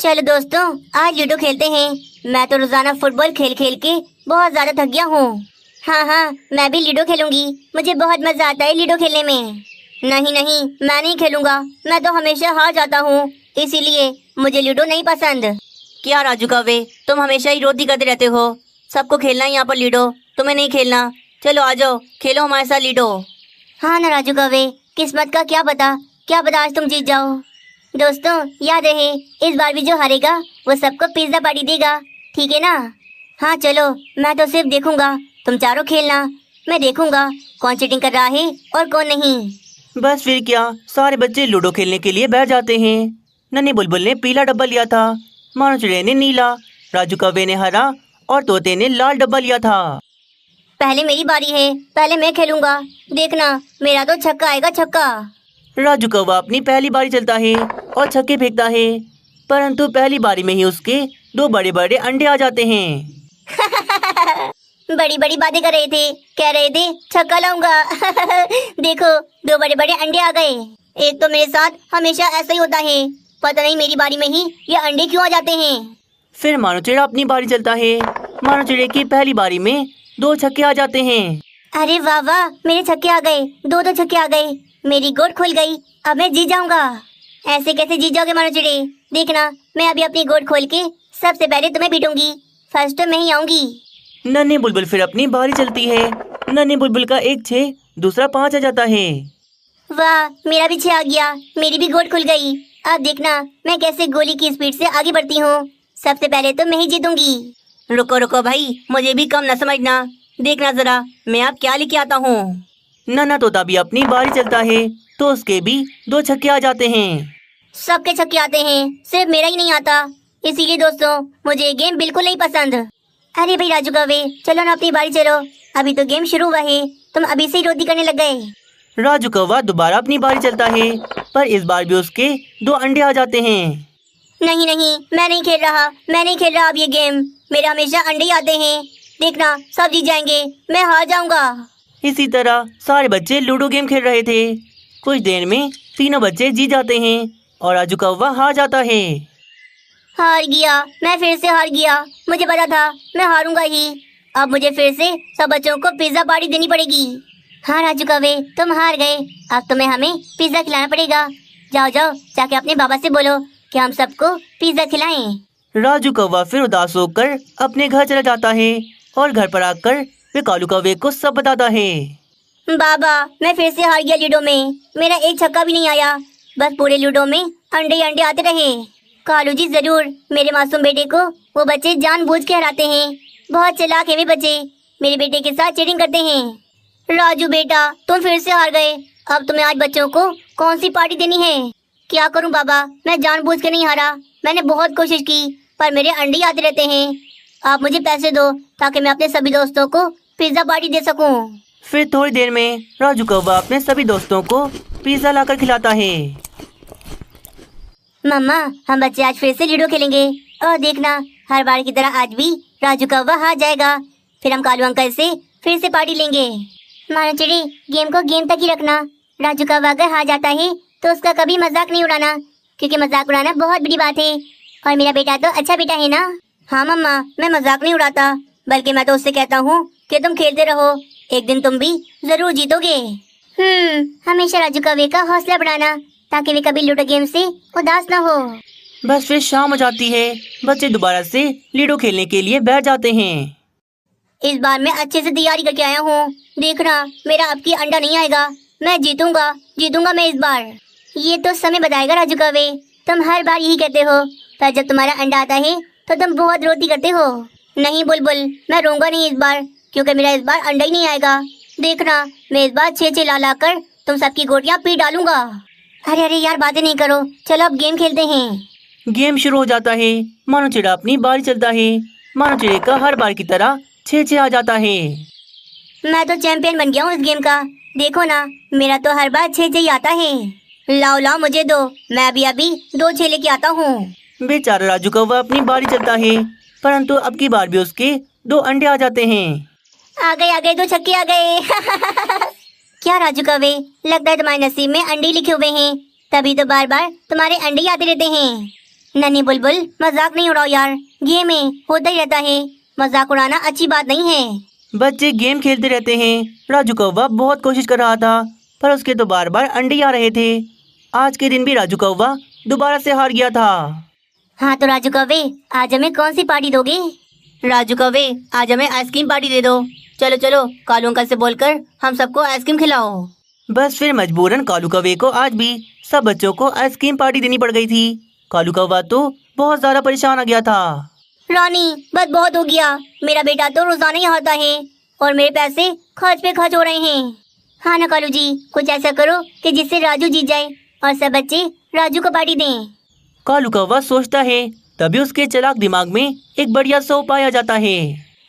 चलो दोस्तों, आज लूडो खेलते हैं। मैं तो रोजाना फुटबॉल खेल खेल के बहुत ज्यादा थक गया हूँ। हाँ हाँ, मैं भी लूडो खेलूंगी। मुझे बहुत मजा आता है लूडो खेलने में। नहीं नहीं, मैं नहीं खेलूंगा। मैं तो हमेशा हार जाता हूँ, इसीलिए मुझे लूडो नहीं पसंद। क्या राजू कौवे, तुम हमेशा ही रोती करते रहते हो। सबको खेलना है यहाँ पर लूडो, तुम्हें नहीं खेलना। चलो आ जाओ, खेलो हमारे साथ लूडो। हाँ ना राजू कौवे, किस्मत का क्या पता आज तुम जीत जाओ। दोस्तों याद रहे, इस बार भी जो हारेगा वो सबको पिज्जा पार्टी देगा, ठीक है ना? हाँ चलो, मैं तो सिर्फ देखूंगा, तुम चारों खेलना। मैं देखूंगा कौन चीटिंग कर रहा है और कौन नहीं। बस फिर क्या, सारे बच्चे लूडो खेलने के लिए बैठ जाते हैं। नन्ही बुलबुल ने पीला डब्बा लिया था, मानो चिड़िया ने नीला, राजू कौवे ने हरा और तोते ने लाल डब्बा लिया था। पहले मेरी बारी है, पहले मैं खेलूंगा। देखना, मेरा तो छक्का आएगा, छक्का। राजू कौवा अपनी पहली बारी चलता है और छक्के फेंकता है, परंतु पहली बारी में ही उसके दो बड़े बड़े अंडे आ जाते हैं। बड़ी बड़ी बातें कर रहे थे, कह रहे थे छक्का लाऊंगा। देखो, दो बड़े बड़े अंडे आ गए। एक तो मेरे साथ हमेशा ऐसा ही होता है, पता नहीं मेरी बारी में ही ये अंडे क्यों आ जाते हैं। फिर मानो चिड़ा अपनी बारी चलता है। मानो चिड़े की पहली बारी में दो छक्के आ जाते हैं। अरे वाह वाह, मेरे छक्के आ गए, दो छक्के आ गए। मेरी गोद खुल गई, अब मैं जीत जाऊंगा। ऐसे कैसे जीत जाओगे मानो चिड़े? देखना, मैं अभी अपनी गोद खोल के सबसे पहले तुम्हें पीटूंगी। फर्स्ट तो मैं ही आऊंगी। नन्ही बुलबुल फिर अपनी बारी चलती है। नन्ही बुलबुल का एक 6, दूसरा 5 आ जाता है। वाह, मेरा भी 6 आ गया, मेरी भी गोद खुल गई। अब देखना मैं कैसे गोली की स्पीड से आगे बढ़ती हूँ। सबसे पहले तो मैं ही जीतूंगी। रुको रुको भाई, मुझे भी कम न समझना। देखना जरा मैं अब क्या लेके आता हूँ। नन्हा तोता भी अपनी बारी चलता है, तो उसके भी 2 छक्के आ जाते हैं। सबके छक्के आते हैं, सिर्फ मेरा ही नहीं आता। इसीलिए दोस्तों, मुझे ये गेम बिल्कुल नहीं पसंद। अरे भाई राजू कौवे, चलो ना अपनी बारी चलो। अभी तो गेम शुरू हुआ है, तुम अभी से ही रोती करने लग गए। राजू कौवा दोबारा अपनी बारी चलता है, पर इस बार भी उसके 2 अंडे आ जाते हैं। नहीं नहीं, मैं नहीं खेल रहा, मैं नहीं खेल रहा अब ये गेम। मेरे हमेशा अंडे ही आते हैं। देखना, सब जीत जाएंगे, मैं हार जाऊंगा। इसी तरह सारे बच्चे लूडो गेम खेल रहे थे। कुछ देर में तीनों बच्चे जीत जाते हैं और राजू कौवा हार जाता है। हार गया, मैं फिर से हार गया। मुझे पता था मैं हारूंगा ही। अब मुझे फिर से सब बच्चों को पिज्जा पार्टी देनी पड़ेगी। हाँ राजू कौवे, तुम हार गए। अब तुम्हें हमें पिज्जा खिलाना पड़ेगा। जाओ जाओ, जाके अपने बाबा से बोलो कि हम सबको पिज्जा खिलाएं। राजू कौवा फिर उदास होकर अपने घर चला जाता है और घर पर आकर वे कालू कौवे को सब बताता है। बाबा, मैं फिर से हार गया लूडो में। मेरा एक छक्का भी नहीं आया, बस पूरे लूडो में अंडे ही अंडे आते रहे। कालू जी जरूर मेरे मासूम बेटे को वो बच्चे जानबूझ के हराते हैं। बहुत चालाक है वे बच्चे, मेरे बेटे के साथ चीटिंग करते हैं। राजू बेटा, तुम फिर से हार गए। अब तुम्हें आज बच्चों को कौन सी पार्टी देनी है? क्या करूं बाबा, मैं जानबूझ के नहीं हारा। मैंने बहुत कोशिश की, पर मेरे अंडे ही आते रहते हैं। आप मुझे पैसे दो ताकि मैं अपने सभी दोस्तों को पिज्जा पार्टी दे सकूं। फिर थोड़ी देर में राजू कौवा अपने सभी दोस्तों को पिज्जा लाकर खिलाता है। मम्मा, हम बच्चे आज फिर से लूडो खेलेंगे। और देखना, हर बार की तरह आज भी राजू कौवा हार जाएगा। फिर हम कालू अंकल से फिर से पार्टी लेंगे। मानो चिड़ी, गेम को गेम तक ही रखना। राजू कौवा अगर हार जाता है तो उसका कभी मजाक नहीं उड़ाना, क्योंकि मजाक उड़ाना बहुत बड़ी बात है। और मेरा बेटा तो अच्छा बेटा है ना। हाँ मम्मा, मैं मजाक नहीं उड़ाता, बल्कि मैं तो उससे कहता हूँ कि तुम खेलते रहो, एक दिन तुम भी जरूर जीतोगे। हमेशा राजू कौवे का हौसला बढ़ाना, ताकि वे कभी लूडो गेम से उदास न हो। बस फिर शाम हो जाती है। बच्चे दोबारा से लूडो खेलने के लिए बैठ जाते हैं। इस बार मैं अच्छे से तैयारी करके आया हूँ। देखना, मेरा अब की अंडा नहीं आएगा। मैं जीतूंगा, जीतूंगा मैं इस बार। ये तो समय बताएगा राजू कौवे, तुम हर बार यही कहते हो, पर जब तुम्हारा अंडा आता है तो तुम बहुत रोती करते हो। नहीं बुलबुल, मैं रोऊंगा नहीं इस बार, क्योंकि मेरा इस बार अंडा ही नहीं आएगा। देखना, मैं इस बार 6 ला ला कर तुम सबकी गोटियां पी डालूंगा। अरे अरे यार, बातें नहीं करो, चलो अब गेम खेलते हैं। गेम शुरू हो जाता है। मानो चिड़ा अपनी बारी चलता है। मानो चिड़े का हर बार की तरह 6 आ जाता है। मैं तो चैंपियन बन गया हूँ इस गेम का। देखो ना, मेरा तो हर बार 6 ही आता है। लाओ लाओ, मुझे दो, मैं अभी 2 6 लेके आता हूँ। बेचारा राजू कौवा अपनी बारी चलता है, परंतु अब की बार भी उसके 2 अंडे आ जाते हैं। आ गए 2 छक्के आ गए। क्या राजू कौवे, लगता है तुम्हारे नसीब में अंडे लिखे हुए हैं, तभी तो बार बार तुम्हारे अंडे ही आते रहते हैं। नन्ही बुलबुल, मजाक नहीं उड़ाओ यार, गेम में होता ही रहता है, मजाक उड़ाना अच्छी बात नहीं है। बच्चे गेम खेलते रहते हैं। राजू कौवा बहुत कोशिश कर रहा था, पर उसके तो बार बार अंडे आ रहे थे। आज के दिन भी राजू कौवा दोबारा से हार गया था। हाँ तो राजू कौवे, आज हमें कौन सी पार्टी दोगे? राजू कौवे, आज हमें आइसक्रीम पार्टी दे दो। चलो चलो, कालू अंकल से बोलकर हम सबको आइसक्रीम खिलाओ। बस फिर मजबूरन कालू कौवे को आज भी सब बच्चों को आइसक्रीम पार्टी देनी पड़ गई थी। कालू कौवा तो बहुत ज्यादा परेशान आ गया था। रानी, बस बहुत हो गया, मेरा बेटा तो रोजाना ही आता है और मेरे पैसे खर्च पे खर्च हो रहे हैं। हाँ ना कालू जी, कुछ ऐसा करो कि जिससे राजू जीत जाए और सब बच्चे राजू को पार्टी दें। कालू कौवा सोचता है, तभी उसके चालाक दिमाग में एक बढ़िया सा उपाय आ जाता है।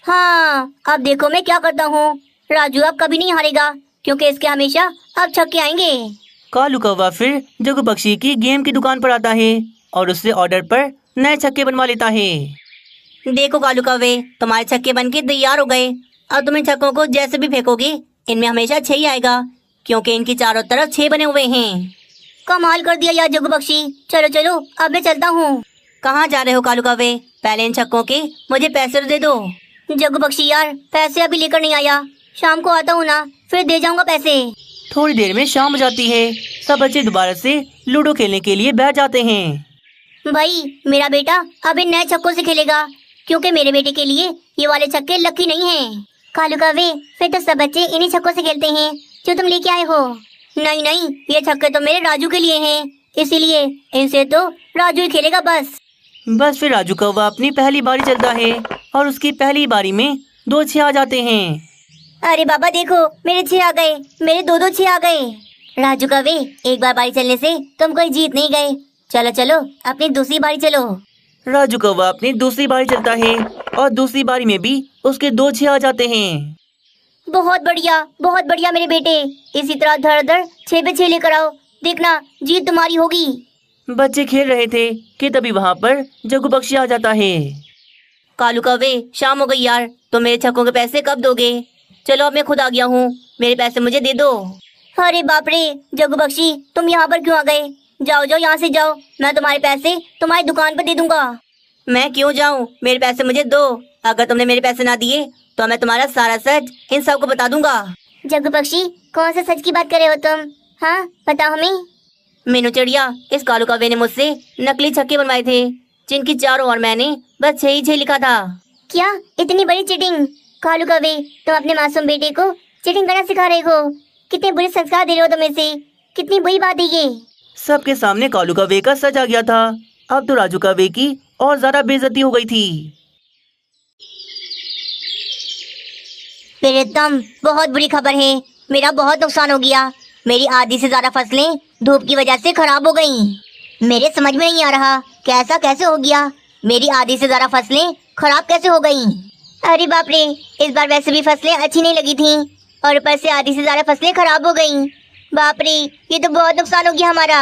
हाँ, अब देखो मैं क्या करता हूँ। राजू अब कभी नहीं हारेगा, क्योंकि इसके हमेशा अब छक्के आएंगे। कालू कौवा फिर जग्गू पक्षी की गेम की दुकान पर आता है और उससे ऑर्डर पर नए छक्के बनवा लेता है। देखो कालू कौवे, तुम्हारे छक्के बनके तैयार हो गए। अब तुम इन छक्कों को जैसे भी फेंकोगे, इनमें हमेशा 6 ही आएगा, क्योंकि इनकी चारों तरफ 6 बने हुए हैं। कमाल कर दिया यार जग्गू पक्षी। चलो चलो, अब मैं चलता हूँ। कहाँ जा रहे हो कालू कौवे? पहले इन छक्कों के मुझे पैसे दे दो। जग्गू पक्षी यार, पैसे अभी लेकर नहीं आया, शाम को आता हूँ ना, फिर दे जाऊंगा पैसे। थोड़ी देर में शाम हो जाती है। सब बच्चे दोबारा से लूडो खेलने के लिए बैठ जाते हैं। भाई, मेरा बेटा अब इन नए छक्कों से खेलेगा, क्योंकि मेरे बेटे के लिए ये वाले छक्के लकी नहीं हैं। कालू कौवे, फिर तो सब बच्चे इन्हीं छक्कों से खेलते हैं जो तुम लेके आए हो। नहीं नहीं, ये छक्के तो मेरे राजू के लिए हैं, इसीलिए इनसे तो राजू ही खेलेगा बस। फिर राजू कौवा अपनी पहली बारी चलता है और उसकी पहली बारी में 2 6 आ जाते हैं। अरे बाबा देखो, मेरे 6 आ गए, मेरे 2 6 आ गए। राजू कौवे, एक बार बारी चलने से तुम कोई जीत नहीं गए। चलो चलो, अपनी दूसरी बारी चलो। राजू कौवा अपनी दूसरी बारी चलता है और दूसरी बारी में भी उसके 2 6 आ जाते हैं। बहुत बढ़िया मेरे बेटे, इसी तरह धड़ धड़ 6 पे 6 लेकर आओ, देखना जीत तुम्हारी होगी। बच्चे खेल रहे थे कि तभी वहाँ पर जग्गू पक्षी आ जाता है। कालू कौवे, शाम हो गई यार, तो मेरे छक्कों के पैसे कब दोगे? चलो अब मैं खुद आ गया हूँ, मेरे पैसे मुझे दे दो। अरे बाप रे जग्गू पक्षी, तुम यहाँ पर क्यों आ गए? जाओ जाओ, यहाँ से जाओ, मैं तुम्हारे पैसे तुम्हारी दुकान पर दे दूंगा। मैं क्यों जाऊँ? मेरे पैसे मुझे दो। अगर तुमने मेरे पैसे ना दिए तो मैं तुम्हारा सारा सच इन सबको बता दूंगा। जग्गू पक्षी, कौन से सच की बात कर रहे हो तुम? हाँ बताओ हमें। मीनू चिड़िया, इस कालू कौवे ने मुझसे नकली छक्के बनवाए थे, जिनकी चारों ओर मैंने बस 6 ही 6 लिखा था। क्या इतनी बड़ी चीटिंग? कालू कौवे, तुम अपने मासूम बेटे को चीटिंग करना सिखा रहे हो? कितने बुरे संस्कार दे रहे हो तुम इसे, कितनी बुरी बात है ये। सबके सामने कालू कौवे का सच आ गया था। अब तो राजू कौवे की और ज्यादा बेइज्जती हो गई थी। प्रीतम, बहुत बुरी खबर है, मेरा बहुत नुकसान हो गया। मेरी आधी से ज्यादा फसलें धूप की वजह से खराब हो गईं। मेरे समझ में नहीं आ रहा कि ऐसा कैसे हो गया, मेरी आधी से ज्यादा फसलें खराब कैसे हो गईं। अरे बाप रे, इस बार वैसे भी फसलें अच्छी नहीं लगी थीं और ऊपर से आधी से ज्यादा फसलें खराब हो गईं। बाप रे, ये तो बहुत नुकसान हो गया हमारा।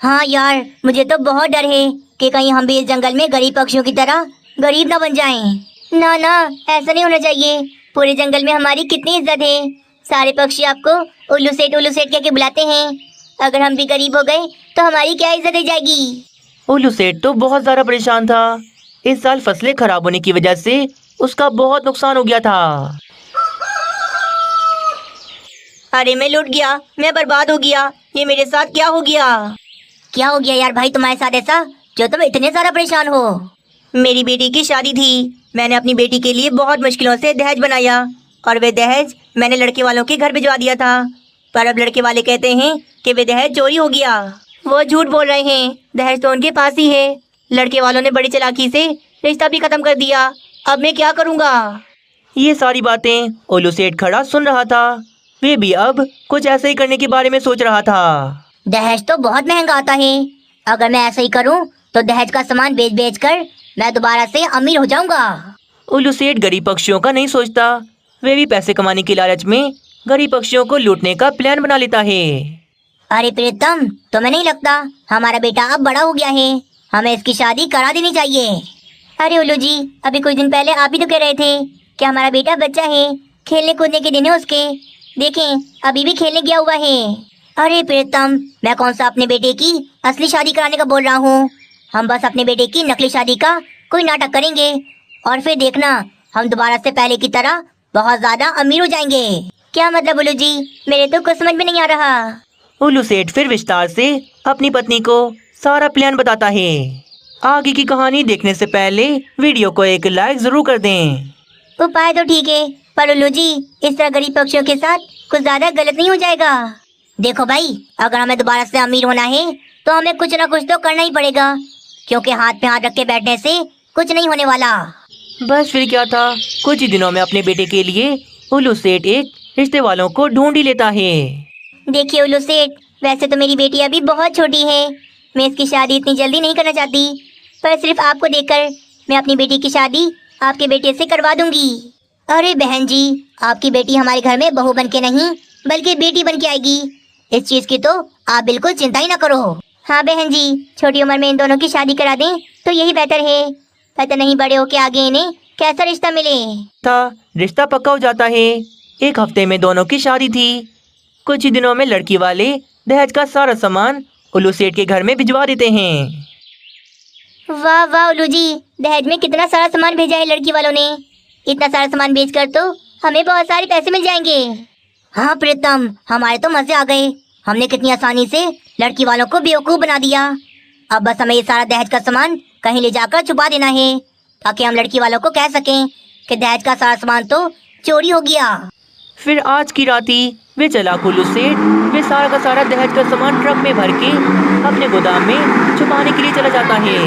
हाँ यार, मुझे तो बहुत डर है कि कहीं हम भी इस जंगल में गरीब पक्षियों की तरह गरीब ना बन जाएं। ना ना, ऐसा नहीं होना चाहिए। पूरे जंगल में हमारी कितनी इज्जत है, सारे पक्षी आपको उल्लू सेठ कह के बुलाते हैं। अगर हम भी गरीब हो गए तो हमारी क्या इज्जत रह जाएगी। उल्लू सेठ तो बहुत ज्यादा परेशान था। इस साल फसलें खराब होने की वजह से उसका बहुत नुकसान हो गया था। अरे मैं लुट गया, मैं बर्बाद हो गया, ये मेरे साथ क्या हो गया? क्या हो गया यार भाई तुम्हारे साथ ऐसा, जो तुम इतने ज्यादा परेशान हो? मेरी बेटी की शादी थी, मैंने अपनी बेटी के लिए बहुत मुश्किलों से दहेज बनाया और वे दहेज मैंने लड़के वालों के घर भिजवा दिया था। पर अब लड़के वाले कहते हैं कि वे दहेज चोरी हो गया। वो झूठ बोल रहे हैं, दहेज तो उनके पास ही है। लड़के वालों ने बड़ी चालाकी से रिश्ता भी खत्म कर दिया। अब मैं क्या करूँगा? ये सारी बातें उल्लू सेठ खड़ा सुन रहा था। वे भी अब कुछ ऐसे ही करने के बारे में सोच रहा था। दहेज तो बहुत महंगा आता है, अगर मैं ऐसा ही करूं तो दहेज का सामान बेच बेच कर मैं दोबारा से अमीर हो जाऊंगा। उल्लू सेठ गरीब पक्षियों का नहीं सोचता। वे भी पैसे कमाने के लालच में गरीब पक्षियों को लूटने का प्लान बना लेता है। अरे प्रीतम, तुम्हें नहीं लगता हमारा बेटा अब बड़ा हो गया है, हमें इसकी शादी करा देनी चाहिए? अरे उल्लू जी, अभी कुछ दिन पहले आप ही तो कह रहे थे कि हमारा बेटा बच्चा है, खेलने कूदने के दिन है उसके, देखें अभी भी खेलने गया हुआ है। अरे प्रीतम, मैं कौन सा अपने बेटे की असली शादी कराने का बोल रहा हूँ। हम बस अपने बेटे की नकली शादी का कोई नाटक करेंगे और फिर देखना हम दोबारा से पहले की तरह बहुत ज्यादा अमीर हो जाएंगे। क्या मतलब उल्लू जी, मेरे तो कुछ समझ में नहीं आ रहा। उल्लू सेठ फिर विस्तार से अपनी पत्नी को सारा प्लान बताता है। आगे की कहानी देखने से पहले वीडियो को एक लाइक जरूर कर दें। उपाय तो ठीक है, पर उल्लू जी इस तरह गरीब पक्षियों के साथ कुछ ज्यादा गलत नहीं हो जाएगा? देखो भाई, अगर हमें दोबारा से अमीर होना है तो हमें कुछ ना कुछ तो करना ही पड़ेगा, क्योंकि हाथ पे हाथ रख के बैठने से कुछ नहीं होने वाला। बस फिर क्या था, कुछ ही दिनों में अपने बेटे के लिए उल्लू सेठ एक रिश्ते वालों को ढूंढ ही लेता है। देखिए उल्लू सेठ, वैसे तो मेरी बेटी अभी बहुत छोटी है, मैं इसकी शादी इतनी जल्दी नहीं करना चाहती, पर सिर्फ आपको देखकर मैं अपनी बेटी की शादी आपके बेटे से करवा दूंगी। अरे बहन जी, आपकी बेटी हमारे घर में बहू बन के नहीं बल्कि बेटी बन के आएगी, इस चीज की तो आप बिल्कुल चिंता ही ना करो। हाँ बहन जी, छोटी उम्र में इन दोनों की शादी करा दें तो यही बेहतर है, पता नहीं बड़े होके आगे इन्हें कैसा रिश्ता मिले। रिश्ता पक्का हो जाता है। एक हफ्ते में दोनों की शादी थी। कुछ ही दिनों में लड़की वाले दहेज का सारा सामान उल्लू सेठ के घर में भिजवा देते हैं। वाह वाह उल्लू जी, दहेज में कितना सारा सामान भेजा है लड़की वालों ने। इतना सारा सामान बेचकर तो हमें बहुत सारे पैसे मिल जाएंगे। हाँ प्रीतम, हमारे तो मजे आ गए, हमने कितनी आसानी से लड़की वालों को बेवकूफ बना दिया। अब बस हमें ये सारा दहेज का सामान कहीं ले जाकर छुपा देना है, ताकि हम लड़की वालों को कह सकें कि दहेज का सारा सामान तो चोरी हो गया। फिर आज की राती वे चालाक उल्लू सेठ वे सारा का सारा दहेज का सामान ट्रक में भर के अपने गोदाम में छुपाने के लिए चला जाता है।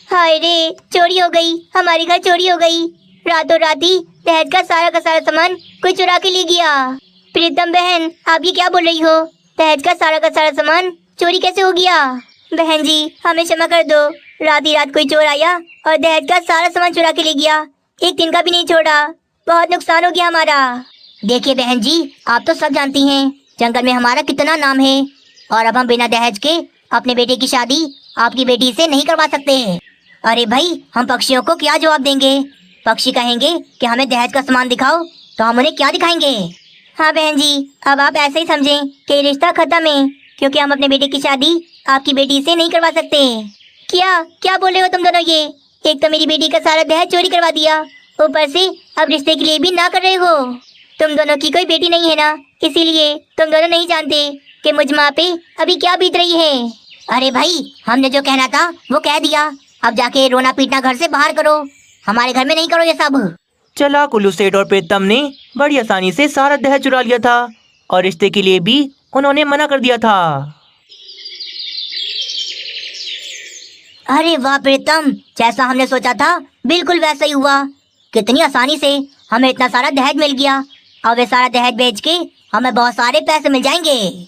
हाय रे, चोरी हो गई, हमारी घर चोरी हो गई। रातों रात ही दहेज का सारा सामान कोई चुरा के ले गया। प्रीतम बहन, आप ये क्या बोल रही हो? दहेज का सारा सामान चोरी कैसे हो गया? बहन जी, हमें क्षमा कर दो, रात ही रात कोई चोर आया और दहेज का सारा सामान चुरा के ले गया, एक दिन का भी नहीं छोड़ा, बहुत नुकसान हो गया हमारा। देखिए बहन जी, आप तो सब जानती हैं जंगल में हमारा कितना नाम है, और अब हम बिना दहेज के अपने बेटे की शादी आपकी बेटी से नहीं करवा सकते। अरे भाई, हम पक्षियों को क्या जवाब देंगे? पक्षी कहेंगे कि हमें दहेज का सामान दिखाओ, तो हम उन्हें क्या दिखाएंगे? हाँ बहन जी, अब आप ऐसे ही समझें कि रिश्ता खत्म है, क्योंकि हम अपने बेटे की शादी आपकी बेटी से नहीं करवा सकते। क्या क्या बोल रहे हो तुम दोनों? ये एक तो मेरी बेटी का सारा दहेज चोरी करवा दिया, ऊपर से अब रिश्ते के लिए भी ना कर रहे हो। तुम दोनों की कोई बेटी नहीं है ना, इसीलिए तुम दोनों नहीं जानते कि मुझ माँ पे अभी क्या बीत रही है। अरे भाई, हमने जो कहना था वो कह दिया, अब जाके रोना पीटना घर से बाहर करो, हमारे घर में नहीं करो ये सब। चालाक उल्लू सेठ और प्रीतम ने बड़ी आसानी से सारा दहेज चुरा लिया था और रिश्ते के लिए भी उन्होंने मना कर दिया था। अरे वाह प्रीतम, जैसा हमने सोचा था बिल्कुल वैसा ही हुआ। कितनी आसानी से हमें इतना सारा दहेज मिल गया, और वे सारा दहेज बेच के हमें बहुत सारे पैसे मिल जाएंगे।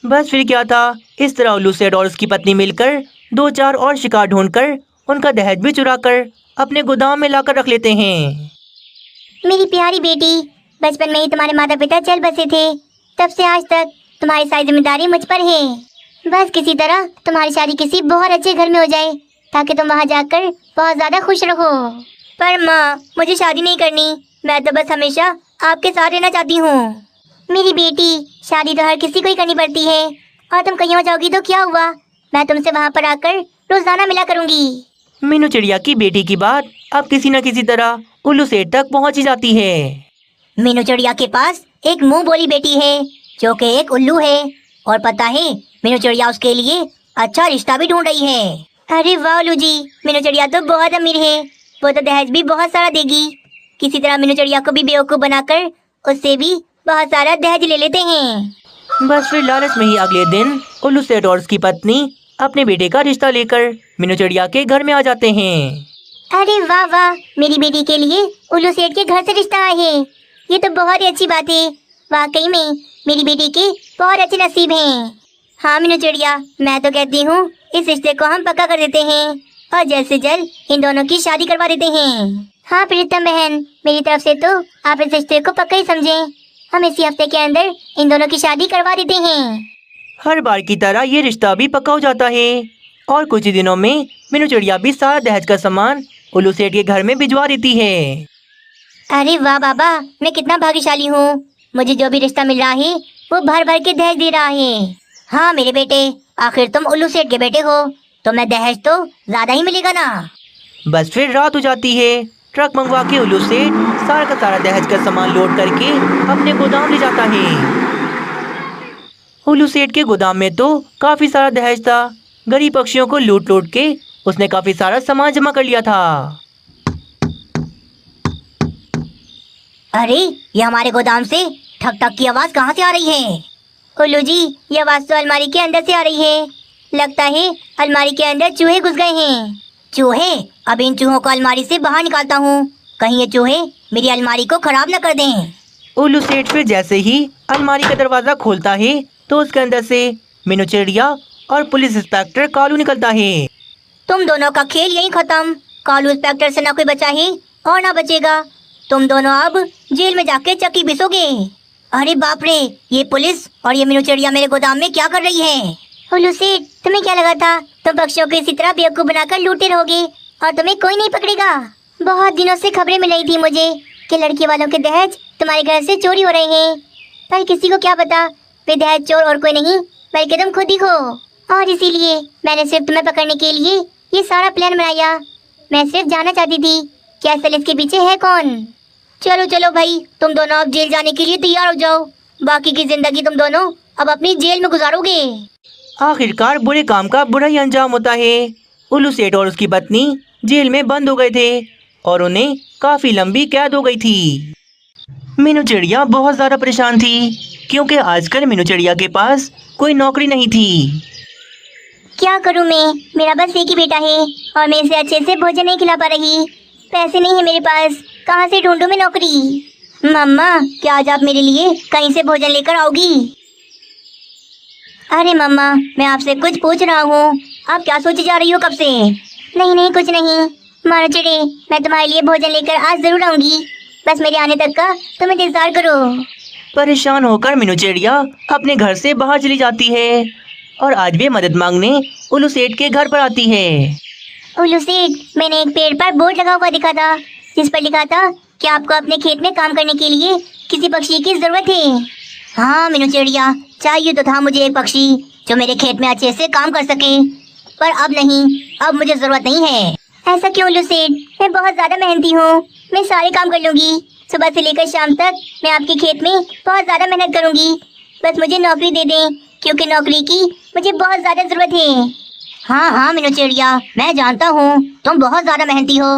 बस फिर क्या था, इस तरह उल्लू सेठ और उसकी पत्नी मिलकर 2-4 और शिकार ढूंढकर उनका दहेज भी चुराकर अपने गोदाम में लाकर रख लेते हैं। मेरी प्यारी बेटी, बचपन में ही तुम्हारे माता पिता चल बसे थे, तब से आज तक तुम्हारी सारी जिम्मेदारी मुझ पर है। बस किसी तरह तुम्हारी शादी किसी बहुत अच्छे घर में हो जाए, ताकि तुम वहाँ जाकर बहुत ज्यादा खुश रहो। पर माँ, मुझे शादी नहीं करनी, मैं तो बस हमेशा आपके साथ रहना चाहती हूँ। मेरी बेटी, शादी तो हर किसी को ही करनी पड़ती है, और तुम कहीं हो जाओगी तो क्या हुआ, मैं तुमसे वहाँ पर आकर रोजाना मिला करूँगी। मीनू चिड़िया की बेटी की बात अब किसी न किसी तरह उल्लू सेठ तक पहुंच ही जाती है। मीनू चिड़िया के पास एक मुंह बोली बेटी है, जो कि एक उल्लू है, और पता है मीनू चिड़िया उसके लिए अच्छा रिश्ता भी ढूंढ रही है। अरे वाह उल्लू जी, मीनू चिड़िया तो बहुत अमीर है, वो तो दहेज भी बहुत सारा देगी। किसी तरह मीनू चिड़िया को भी बेवकूफ बनाकर उससे भी बहुत सारा दहेज ले लेते हैं। बस फिर लालच में ही अगले दिन उल्लू सेठ और उसकी पत्नी अपने बेटे का रिश्ता लेकर मीनू चिड़िया के घर में आ जाते हैं। अरे वाह वाह, मेरी बेटी के लिए उल्लू सेठ के घर से रिश्ता आया है, ये तो बहुत ही अच्छी बात है। वाकई में मेरी बेटी के बहुत अच्छे नसीब हैं। हाँ मीनू चिड़िया, मैं तो कहती हूँ इस रिश्ते को हम पक्का कर देते हैं और जल्द से जल्द इन दोनों की शादी करवा देते हैं। हाँ प्रीतम बहन, मेरी तरफ से तो आप इस रिश्ते को पक्का ही समझें, हम इसी हफ्ते के अंदर इन दोनों की शादी करवा देते हैं। हर बार की तरह ये रिश्ता भी पक्का हो जाता है और कुछ ही दिनों में मीनू चिड़िया भी सारा दहेज का सामान उल्लू सेठ के घर में भिजवा देती है। अरे वाह बाबा, मैं कितना भाग्यशाली हूँ, मुझे जो भी रिश्ता मिल रहा है वो भर भर के दहेज दे रहा है। हाँ मेरे बेटे, आखिर तुम उल्लू सेठ के बेटे हो, तो मैं दहेज तो ज्यादा ही मिलेगा ना। बस फिर रात हो जाती है। ट्रक मंगवा के उल्लू सेठ सारा का सारा दहेज का सामान लोड करके अपने गोदाम ले जाता है। उल्लू सेठ के गोदाम में तो काफी सारा दहेज था। गरीब पक्षियों को लूट लूट के उसने काफी सारा सामान जमा कर लिया था। अरे ये हमारे गोदाम से ठक ठक की आवाज कहाँ से आ रही है? उल्लू जी, ये आवाज तो अलमारी के अंदर से आ रही है। लगता है अलमारी के अंदर चूहे घुस गए हैं। चूहे? अब इन चूहों को अलमारी से बाहर निकालता हूँ, कहीं ये चूहे मेरी अलमारी को खराब न कर दें। उल्लू सेठ फिर जैसे ही अलमारी का दरवाजा खोलता है तो उसके अंदर से मीनू चिड़िया और पुलिस इंस्पेक्टर कालू निकलता है। तुम दोनों का खेल यहीं खत्म। कालू इंस्पेक्टर से ना कोई बचा है और ना बचेगा। तुम दोनों अब जेल में जाके चक्की पिसोगे। अरे बाप रे, ये पुलिस और ये मीनू चिड़िया मेरे गोदाम में क्या कर रही है? उल्लू सेठ, तुम्हें क्या लगा था तुम पक्षियों को इसी तरह बेवकूफ बनाकर लूटे रहोगे और तुम्हें कोई नहीं पकड़ेगा? बहुत दिनों से खबरें मिल रही थी मुझे कि लड़की वालों के दहेज तुम्हारे घर से चोरी हो रहे हैं, पर किसी को क्या पता वे दहेज चोर और कोई नहीं बल्कि तुम खुद ही हो। और इसीलिए मैंने सिर्फ तुम्हें पकड़ने के लिए ये सारा प्लान बनाया। मैं सिर्फ जानना चाहती थी कि असल इसके पीछे है कौन। चलो चलो भाई, तुम दोनों अब जेल जाने के लिए तैयार हो जाओ। बाकी की जिंदगी तुम दोनों अब अपनी जेल में गुजारोगे। आखिरकार बुरे काम का बुरा ही अंजाम होता है। उल्लू सेठ और उसकी पत्नी जेल में बंद हो गए थे और उन्हें काफी लंबी कैद हो गई थी। मीनू चिड़िया बहुत ज्यादा परेशान थी क्योंकि आजकल मीनू चिड़िया के पास कोई नौकरी नहीं थी। क्या करूं मैं? मेरा बस एक ही बेटा है और मैं इसे अच्छे से भोजन नहीं खिला पा रही। पैसे नहीं है मेरे पास, कहाँ से ढूंढूं मैं नौकरी? मम्मा, क्या आज आप मेरे लिए कहीं से भोजन लेकर आओगी? अरे मम्मा, मैं आपसे कुछ पूछ रहा हूँ, आप क्या सोची जा रही हो कब से? नहीं नहीं, कुछ नहीं। मानो चिड़े, मैं तुम्हारे लिए भोजन लेकर आज जरूर आऊंगी, बस मेरे आने तक का तुम इंतजार करो। परेशान होकर मीनू चिड़िया अपने घर से बाहर चली जाती है और आज भी मदद मांगने उल्लू सेठ के घर पर आती है। उल्लू सेठ, मैंने एक पेड़ पर बोर्ड लगा हुआ दिखा था जिस पर लिखा था कि आपको अपने खेत में काम करने के लिए किसी पक्षी की जरूरत है। हाँ मीनू चिड़िया, चाहिए तो था मुझे एक पक्षी जो मेरे खेत में अच्छे से काम कर सके, पर अब नहीं, अब मुझे जरूरत नहीं है। ऐसा क्यों उल्लू सेठ? मैं बहुत ज्यादा मेहनती हूँ, मैं सारे काम कर लूंगी। सुबह से लेकर शाम तक मैं आपके खेत में बहुत ज्यादा मेहनत करूंगी, बस मुझे नौकरी दे दें क्योंकि नौकरी की मुझे बहुत ज्यादा जरूरत है। हाँ हाँ मीनू चिड़िया, मैं जानता हूँ तुम बहुत ज्यादा मेहनती हो,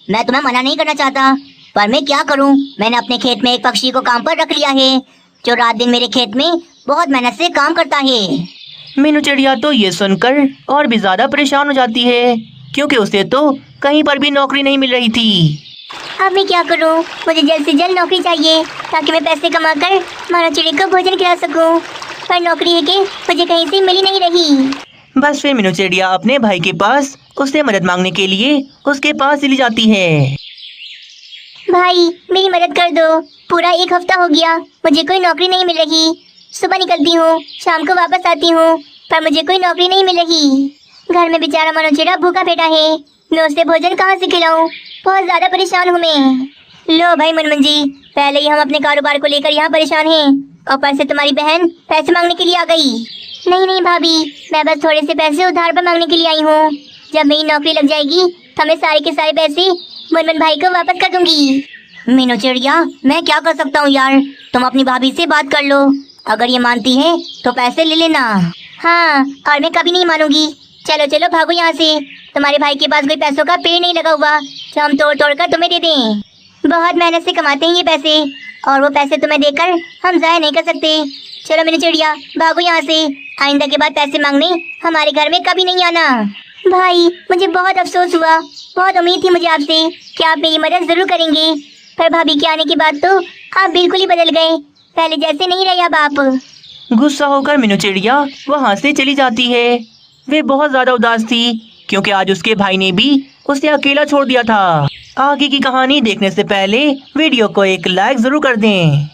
मैं तुम्हें मना नहीं करना चाहता, पर मैं क्या करूँ, मैंने अपने खेत में एक पक्षी को काम पर रख लिया है जो रात दिन मेरे खेत में बहुत मेहनत से काम करता है। मीनू चिड़िया तो ये सुनकर और भी ज्यादा परेशान हो जाती है क्योंकि उसे तो कहीं पर भी नौकरी नहीं मिल रही थी। अब मैं क्या करूँ? मुझे जल्द से जल्द नौकरी चाहिए ताकि मैं पैसे कमाकर मानो चिड़ी को भोजन खिला सकूँ, पर नौकरी है कि मुझे कहीं से मिल ही नहीं रही। बस फिर मीनू चिड़िया अपने भाई के पास उससे मदद मांगने के लिए उसके पास चली जाती है। भाई, मेरी मदद कर दो, पूरा एक हफ्ता हो गया मुझे कोई नौकरी नहीं मिल रही। सुबह निकलती हूँ, शाम को वापस आती हूँ, पर मुझे कोई नौकरी नहीं मिल रही। घर में बेचारा मनोचिड़ा भूखा बैठा है, मैं उसे भोजन कहाँ से खिलाऊं? बहुत ज्यादा परेशान हूँ मैं। लो भाई मनमन जी, पहले ही हम अपने कारोबार को लेकर यहाँ परेशान हैं, ऊपर से तुम्हारी बहन पैसे मांगने के लिए आ गई। नहीं नहीं भाभी, मैं बस थोड़े से पैसे उधार पर मांगने के लिए आई हूँ। जब मेरी नौकरी लग जाएगी तो मैं सारे के सारे पैसे मनमन भाई को वापस कर दूंगी। मीनू चिड़िया, मैं क्या कर सकता हूँ यार, तुम अपनी भाभी से बात कर लो, अगर ये मानती है तो पैसे ले लेना। हाँ, और मैं कभी नहीं मानूंगी। चलो चलो भागो यहाँ से, तुम्हारे भाई के पास कोई पैसों का पेड़ नहीं लगा हुआ जो हम तोड़ तोड़ कर तुम्हें दे दें। बहुत मेहनत से कमाते हैं ये पैसे और वो पैसे तुम्हें देकर हम जाया नहीं कर सकते। चलो मीनू चिड़िया, भागो यहाँ से, आइंदा के बाद पैसे मांगने हमारे घर में कभी नहीं आना। भाई, मुझे बहुत अफसोस हुआ, बहुत उम्मीद थी मुझे आपसे कि आप मेरी मदद जरूर करेंगे, पर भाभी के आने के बाद तो आप बिल्कुल ही बदल गए, पहले जैसे नहीं रहे अब आप। गुस्सा होकर मीनू चिड़िया वहाँ से चली जाती है। वे बहुत ज्यादा उदास थी क्योंकि आज उसके भाई ने भी उसे अकेला छोड़ दिया था। आगे की कहानी देखने से पहले वीडियो को एक लाइक जरूर कर दें।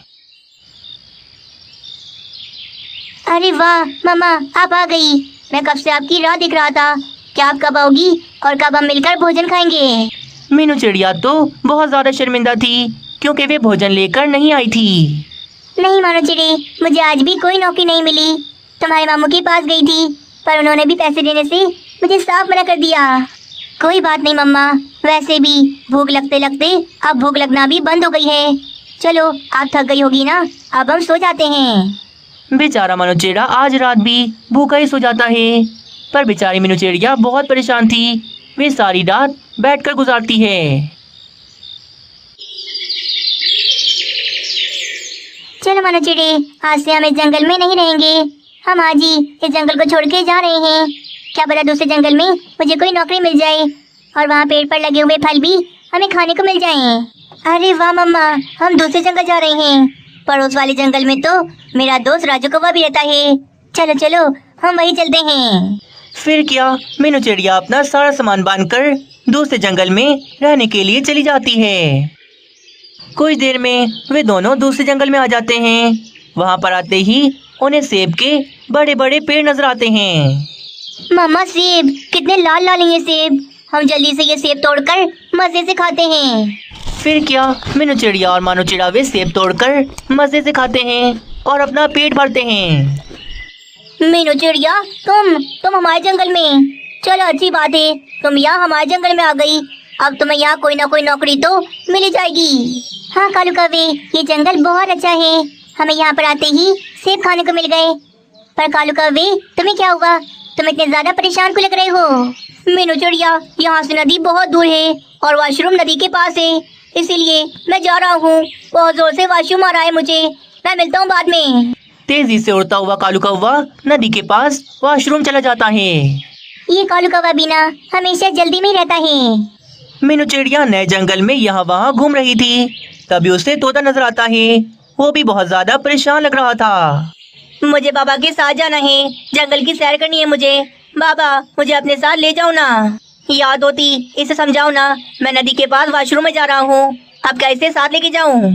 अरे वाह मामा, आप आ गई। मैं कब से आपकी राह देख रहा था कि आप कब आओगी और कब हम मिलकर भोजन खाएंगे। मीनू चिड़िया तो बहुत ज्यादा शर्मिंदा थी क्योंकि वे भोजन लेकर नहीं आई थी। नहीं मानो चिड़ी, मुझे आज भी कोई नौकरी नहीं मिली। तुम्हारे मामू के पास गई थी, पर उन्होंने भी पैसे देने से मुझे साफ मना कर दिया। कोई बात नहीं मम्मा, वैसे भी भूख लगते लगते अब भूख लगना भी बंद हो गई है। चलो, आप थक गई होगी ना, अब हम सो जाते हैं। बेचारा मनोचेड़ा आज रात भी भूखा ही सो जाता है। पर बेचारी मनोचेड़िया बहुत परेशान थी। वे सारी रात बैठकर गुजारती है। चलो मानो चिड़ी, आज से हम इस जंगल में नहीं रहेंगे। हम आज ही इस जंगल को छोड़ के जा रहे हैं। क्या पता दूसरे जंगल में मुझे कोई नौकरी मिल जाए और वहाँ पेड़ पर लगे हुए फल भी हमें खाने को मिल जाएं। अरे वाह मम्मा, हम दूसरे जंगल जा रहे हैं। पड़ोस वाले जंगल में तो मेरा दोस्त राजू कौवा भी रहता है। चलो चलो, हम वहीं चलते हैं। फिर क्या, मनोचेड़िया अपना सारा सामान बांधकर दूसरे जंगल में रहने के लिए चली जाती है। कुछ देर में वे दोनों दूसरे जंगल में आ जाते हैं। वहाँ पर आते ही उन्हें सेब के बड़े बड़े पेड़ नजर आते हैं। मम्मा, सेब कितने लाल लाल हैं ये सेब। हम जल्दी से ये सेब तोड़कर मजे से खाते हैं। फिर क्या, मनोचेड़िया और मानोचेड़ा वे सेब तोड़कर मजे से खाते हैं और अपना पेट भरते हैं। मीनू चिड़िया, तुम हमारे जंगल में। चलो, अच्छी बात है, तुम यहाँ हमारे जंगल में आ गई। अब तुम्हें यहाँ कोई ना कोई नौकरी तो मिल ही जाएगी। हाँ कालू कौवे, ये जंगल बहुत अच्छा है। हमें यहाँ पर आते ही सेब खाने को मिल गए। पर कालू कौवे, तुम्हें क्या हुआ? तुम इतने ज्यादा परेशान क्यों लग रहे हो? मीनू चिड़िया, यहाँ से नदी बहुत दूर है और वॉशरूम नदी के पास है, इसीलिए मैं जा रहा हूँ। बहुत जोर से वॉशरूम आ रहा है मुझे। मैं मिलता हूँ बाद में। तेजी से उड़ता हुआ कालू कौवा नदी के पास वॉशरूम चला जाता है। ये कालू कौवा बिना हमेशा जल्दी में ही रहता है। मनोचेड़िया नए जंगल में यहाँ वहाँ घूम रही थी, तभी उसे तोता नजर आता है। वो भी बहुत ज्यादा परेशान लग रहा था। मुझे बाबा के साथ जाना है, जंगल की सैर करनी है मुझे। बाबा, मुझे अपने साथ ले जाओ ना। याद होती, इसे समझाओ ना, मैं नदी के पास वॉशरूम में जा रहा हूँ। अब कैसे साथ लेके जाऊँ?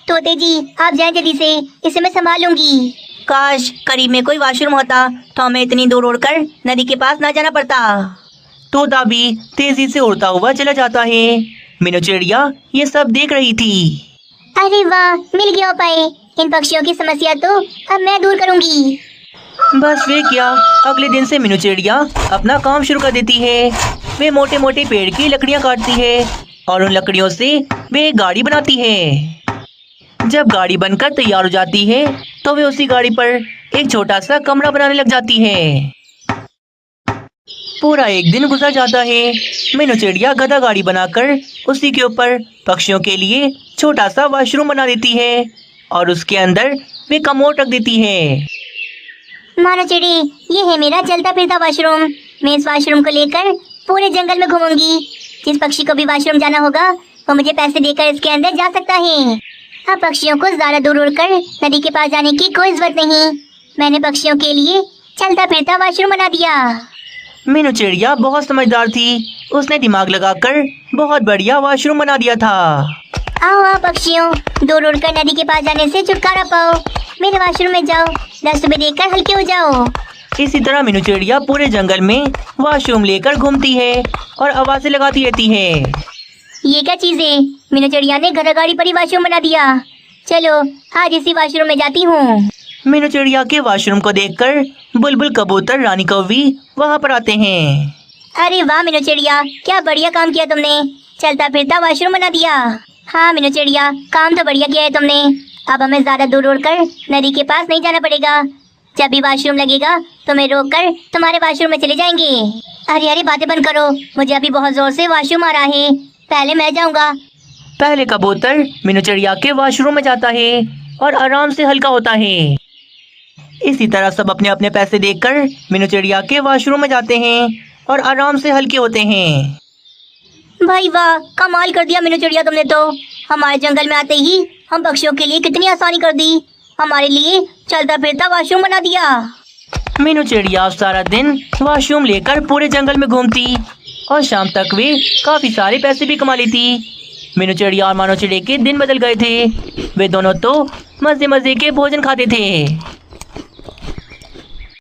तोते जी, आप जाएं जल्दी से, इसे मैं संभाल लूंगी। काश करीब में कोई वॉशरूम होता तो हमें इतनी दूर उड़कर नदी के पास ना जाना पड़ता। तोता भी तेजी से उड़ता हुआ चला जाता है। मनोचेड़िया ये सब देख रही थी। अरे वाह, मिल गया उपाय। इन पक्षियों की समस्या तो अब मैं दूर करूंगी। बस वे क्या, अगले दिन से मनोचेड़िया अपना काम शुरू कर देती है। वे मोटे मोटे पेड़ की लकड़ियां काटती है और उन लकड़ियों से वे एक गाड़ी बनाती है। जब गाड़ी बनकर तैयार हो जाती है तो वे उसी गाड़ी पर एक छोटा सा कमरा बनाने लग जाती है। पूरा एक दिन गुजर जाता है। मनोचेड़िया गधा गाड़ी बनाकर उसी के ऊपर पक्षियों के लिए छोटा सा वॉशरूम बना देती है और उसके अंदर वे कमोड रख देती है। मानो चिड़ी, ये है मेरा चलता फिरता वॉशरूम। मैं इस वॉशरूम को लेकर पूरे जंगल में घूमूंगी। जिस पक्षी को भी वॉशरूम जाना होगा वो मुझे पैसे देकर इसके अंदर जा सकता है। अब पक्षियों को ज्यादा दूर उड़कर नदी के पास जाने की कोई जरूरत नहीं। मैंने पक्षियों के लिए चलता फिरता वॉशरूम बना दिया। मनोचेड़िया बहुत समझदार थी। उसने दिमाग लगाकर बहुत बढ़िया वॉशरूम बना दिया था। आओ आओ पक्षियों, दूर उड़कर नदी के पास जाने से छुटकारा पाओ। मेरे वॉशरूम में जाओ, डस्टबिन देखकर हल्के हो जाओ। इसी तरह मनोचेड़िया पूरे जंगल में वॉशरूम लेकर घूमती है और आवाजें लगाती रहती है। ये क्या चीज है? मीनू चिड़िया ने घर गाड़ी पर ही वॉशरूम बना दिया। चलो, आज इसी वॉशरूम में जाती हूँ। मनोचेड़िया के वॉशरूम को देखकर बुलबुल, कबूतर, रानी कौवी वहाँ पर आते हैं। अरे वाह मीनू चिड़िया, क्या बढ़िया काम किया तुमने, चलता फिरता वॉशरूम बना दिया। हाँ मीनू चिड़िया, काम तो बढ़िया किया है तुमने। अब हमें ज्यादा दूर उड़कर नदी के पास नहीं जाना पड़ेगा। जब भी वॉशरूम लगेगा तो मैं रोक कर तुम्हारे वॉशरूम में चले जाएंगे। अरे अरे बातें बंद करो, मुझे अभी बहुत जोर से वॉशरूम आ रहा है, पहले मैं जाऊंगा। पहले कबूतर मनोचेड़िया के वॉशरूम में जाता है और आराम से हल्का होता है। इसी तरह सब अपने अपने पैसे देकर मनोचेड़िया के वॉशरूम में जाते हैं और आराम से हल्के होते हैं। भाई वाह, कमाल कर दिया मीनू चिड़िया तुमने तो। हमारे जंगल में आते ही हम पक्षियों के लिए कितनी आसानी कर दी। हमारे लिए चलता फिरता वॉशरूम बना दिया। मनोचेड़िया सारा दिन वॉशरूम लेकर पूरे जंगल में घूमती और शाम तक वे काफी सारे पैसे भी कमा लेती। मनोचेड़िया और मानोचेड़िया के दिन बदल गए थे। वे दोनों तो मजे मजे के भोजन खाते थे।